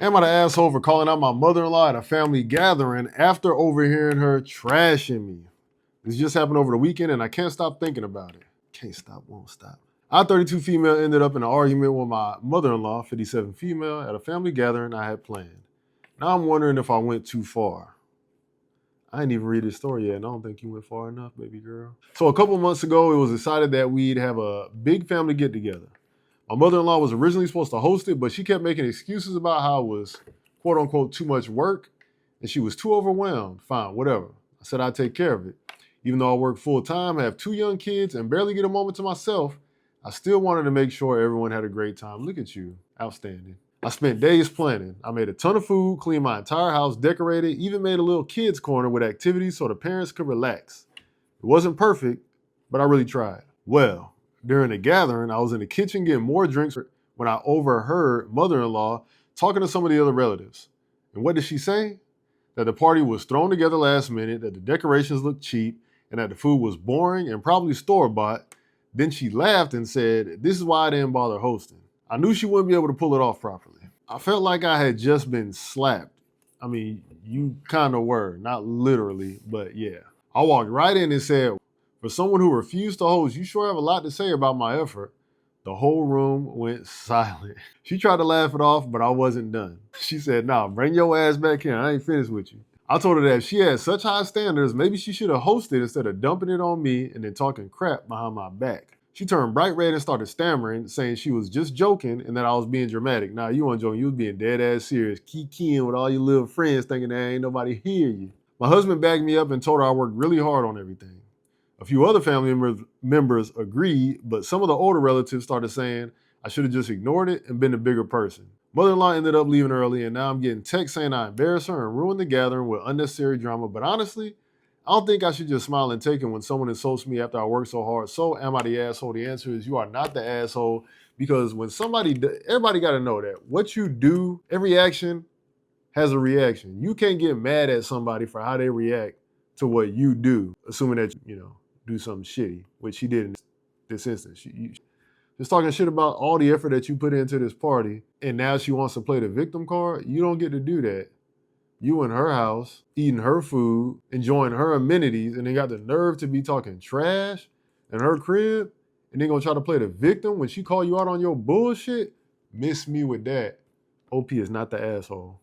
Am I the asshole for calling out my mother-in-law at a family gathering after overhearing her trashing me? This just happened over the weekend and I can't stop thinking about it. Can't stop, won't stop. I, 32 female, ended up in an argument with my mother-in-law, 57 female, at a family gathering I had planned. Now I'm wondering if I went too far. I didn't even read his story yet, and I don't think you went far enough, baby girl. So a couple months ago, it was decided that we'd have a big family get-together. My mother-in-law was originally supposed to host it, but she kept making excuses about how it was, quote-unquote, too much work, and she was too overwhelmed. Fine, whatever. I said I'd take care of it. Even though I work full-time, have 2 young kids, and barely get a moment to myself, I still wanted to make sure everyone had a great time. Look at you. Outstanding. I spent days planning. I made a ton of food, cleaned my entire house, decorated, even made a little kids corner with activities so the parents could relax. It wasn't perfect, but I really tried. Well, during the gathering, I was in the kitchen getting more drinks when I overheard mother-in-law talking to some of the other relatives. And what did she say? That the party was thrown together last minute, that the decorations looked cheap, and that the food was boring and probably store-bought. Then she laughed and said, "This is why I didn't bother hosting." I knew she wouldn't be able to pull it off properly. I felt like I had just been slapped. I mean, you kind of were, not literally, but yeah. I walked right in and said, "For someone who refused to host, you sure have a lot to say about my effort." The whole room went silent. She tried to laugh it off, but I wasn't done. She said, "Nah, bring your ass back here. I ain't finished with you." I told her that if she had such high standards, maybe she should have hosted instead of dumping it on me and then talking crap behind my back. She turned bright red and started stammering, saying she was just joking and that I was being dramatic. Nah, you weren't joking. You was being dead ass serious. Kikiing with all your little friends thinking that ain't nobody hear you. My husband backed me up and told her I worked really hard on everything. A few other family members agreed, but some of the older relatives started saying I should have just ignored it and been a bigger person. Mother-in-law ended up leaving early, and now I'm getting texts saying I embarrassed her and ruined the gathering with unnecessary drama. But honestly, I don't think I should just smile and take it when someone insults me after I work so hard. So am I the asshole? The answer is you are not the asshole, because when everybody got to know that what you do, every action has a reaction. You can't get mad at somebody for how they react to what you do, assuming that do something shitty, which she did in this instance. She just talking shit about all the effort that you put into this party, and now she wants to play the victim card. You don't get to do that. You in her house, eating her food, enjoying her amenities, and then got the nerve to be talking trash in her crib, and then gonna try to play the victim when she call you out on your bullshit? Miss me with that. OP is not the asshole.